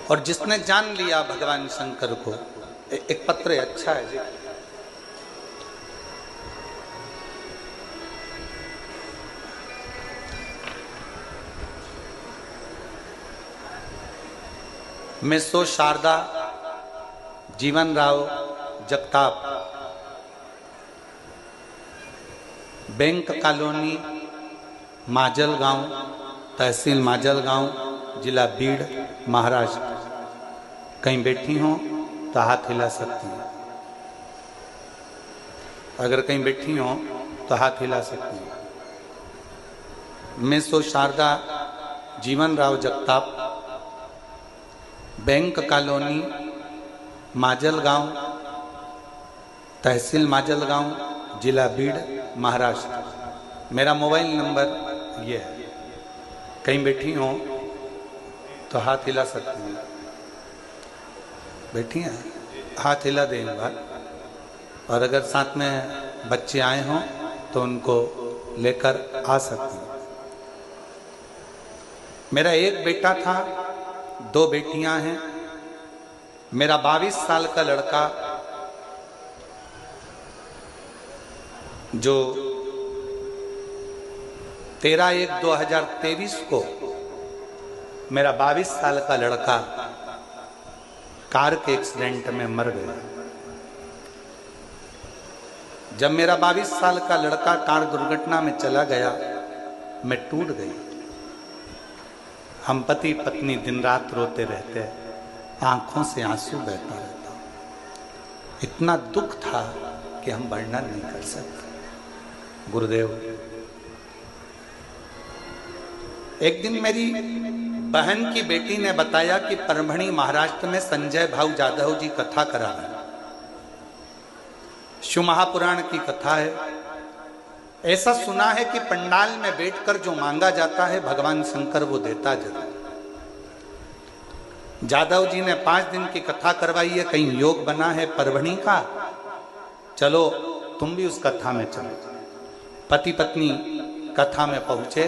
और जिसने जान लिया भगवान शंकर को, एक पत्र अच्छा है जी। मिसो शारदा जीवन राव जगताप, बैंक कॉलोनी, माजलगांव, तहसील माजलगांव, जिला बीड़, महाराष्ट्र। कहीं बैठी हो तो हाथ हिला सकती हैं। अगर कहीं बैठी हो तो हाथ हिला सकती हैं। मिसो शारदा जीवन राव जगताप, बैंक कॉलोनी, माजलगांव, तहसील माजलगांव, जिला बीड़, महाराष्ट्र। मेरा मोबाइल नंबर ये है। कहीं बैठी हो तो हाथ हिला सकती हैं। बैठी हैं, हाथ हिला दें एक बार। और अगर साथ में बच्चे आए हों तो उनको लेकर आ सकती हैं। मेरा एक बेटा था, 2 बेटियां हैं। मेरा 22 साल का लड़का जो 13/1/2023 को मेरा 22 साल का लड़का कार के एक्सीडेंट में मर गया। जब मेरा 22 साल का लड़का कार दुर्घटना में चला गया, मैं टूट गई। हम पति पत्नी दिन रात रोते रहते, आंखों से आंसू बहता रहता। इतना दुख था कि हम वर्णन नहीं कर सकते। गुरुदेव, एक दिन मेरी बहन की बेटी ने बताया कि परभणी महाराष्ट्र में संजय भाऊ जाधव जी कथा करा रहे। शिव महापुराण की कथा है। ऐसा सुना है कि पंडाल में बैठकर जो मांगा जाता है भगवान शंकर वो देता जरूर। जाधव जी ने 5 दिन की कथा करवाई है। कहीं योग बना है परभणी का, चलो तुम भी उस कथा में चलो। पति पत्नी कथा में पहुंचे।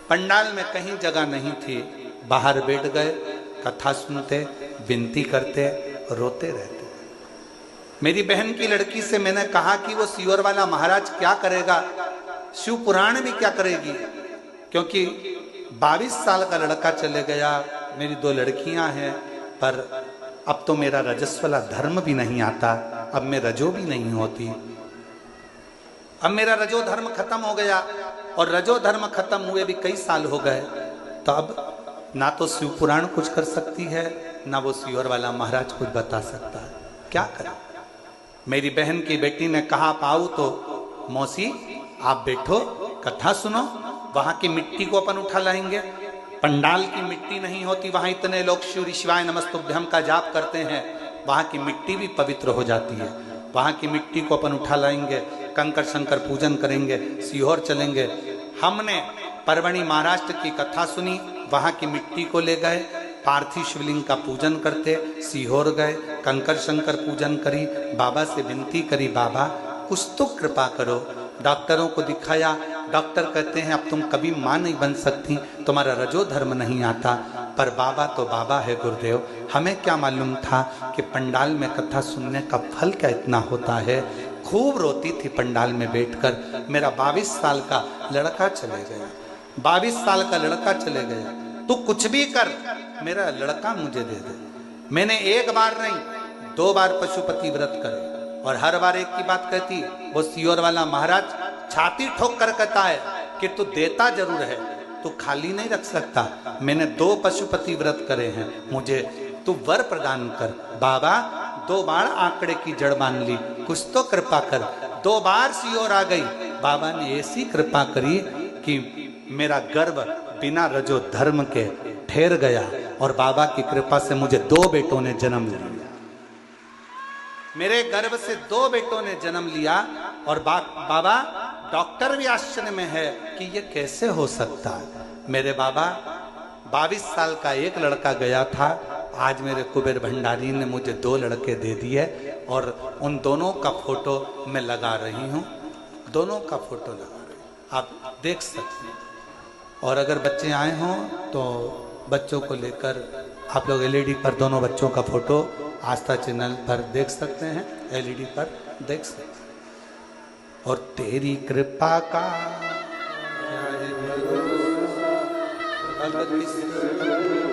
पंडाल में कहीं जगह नहीं थी, बाहर बैठ गए, कथा सुनते, विनती करते, रोते रहते। मेरी बहन की लड़की से मैंने कहा कि वो सीवर वाला महाराज क्या करेगा, शिव पुराण भी क्या करेगी, क्योंकि 22 साल का लड़का चले गया, मेरी 2 लड़कियां हैं, पर अब तो मेरा रजस्वला धर्म भी नहीं आता, अब मैं रजो भी नहीं होती। अब मेरा रजो धर्म खत्म हो गया, और रजो धर्म खत्म हुए भी कई साल हो गए। तो अब ना तो शिव पुराण कुछ कर सकती है, ना वो सीवर वाला महाराज कुछ बता सकता है। क्या करें? मेरी बहन की बेटी ने कहा, पाऊ तो मौसी आप बैठो, कथा सुनो, वहां की मिट्टी को अपन उठा लाएंगे। पंडाल की मिट्टी नहीं होती, वहां इतने लोग शिव शिवाय नमस्तुभ्यम का जाप करते हैं, वहां की मिट्टी भी पवित्र हो जाती है। वहां की मिट्टी को अपन उठा लाएंगे, कंकर शंकर पूजन करेंगे, सीहोर चलेंगे। हमने परभणी महाराष्ट्र की कथा सुनी, वहां की मिट्टी को ले गए, पार्थिव शिवलिंग का पूजन करते, सीहोर गए, कंकर शंकर पूजन करी, बाबा से विनती करी, बाबा कुछ तो कृपा करो। डॉक्टरों को दिखाया, डॉक्टर कहते हैं अब तुम कभी मां नहीं बन सकती, तुम्हारा रजो धर्म नहीं आता। पर बाबा तो बाबा है गुरुदेव, हमें क्या मालूम था कि पंडाल में कथा सुनने का फल क्या इतना होता है। खूब रोती थी पंडाल में बैठकर। मेरा 22 साल का लड़का चले गया, 22 साल का लड़का चले गया। तू कुछ भी कर, मेरा लड़का मुझे दे दे। मैंने एक बार नहीं 2 बार पशुपति व्रत करे, और हर बार एक की बात कहती। वो सीहोर वाला महाराज छाती ठोक कर कहता है कि तू देता जरूर है, तू खाली नहीं रख सकता। मैंने 2 पशुपति व्रत करे हैं, मुझे तू वर प्रदान कर। बाबा 2 बार आंकड़े की जड़ बांध ली, कुछ तो कृपा कर। 2 बार सीहोर आ गई, बाबा ने ऐसी कृपा करी कि मेरा गर्भ बिना रजो धर्म के ठहर गया, और बाबा की कृपा से मुझे 2 बेटों ने जन्म लिया। मेरे गर्भ से 2 बेटों ने जन्म लिया, और बाबा डॉक्टर भी आश्चर्य में है कि ये कैसे हो सकता है। मेरे बाबा 22 साल का एक लड़का गया था, आज मेरे कुबेर भंडारी ने मुझे 2 लड़के दे दिए, और उन दोनों का फोटो मैं लगा रही हूँ, दोनों का फोटो लगा रही हूँ, आप देख सकते हैं। और अगर बच्चे आए हों तो बच्चों को लेकर आप लोग एलईडी पर दोनों बच्चों का फोटो आस्था चैनल पर देख सकते हैं, एलईडी पर देख सकते हैं। और तेरी कृपा का भगत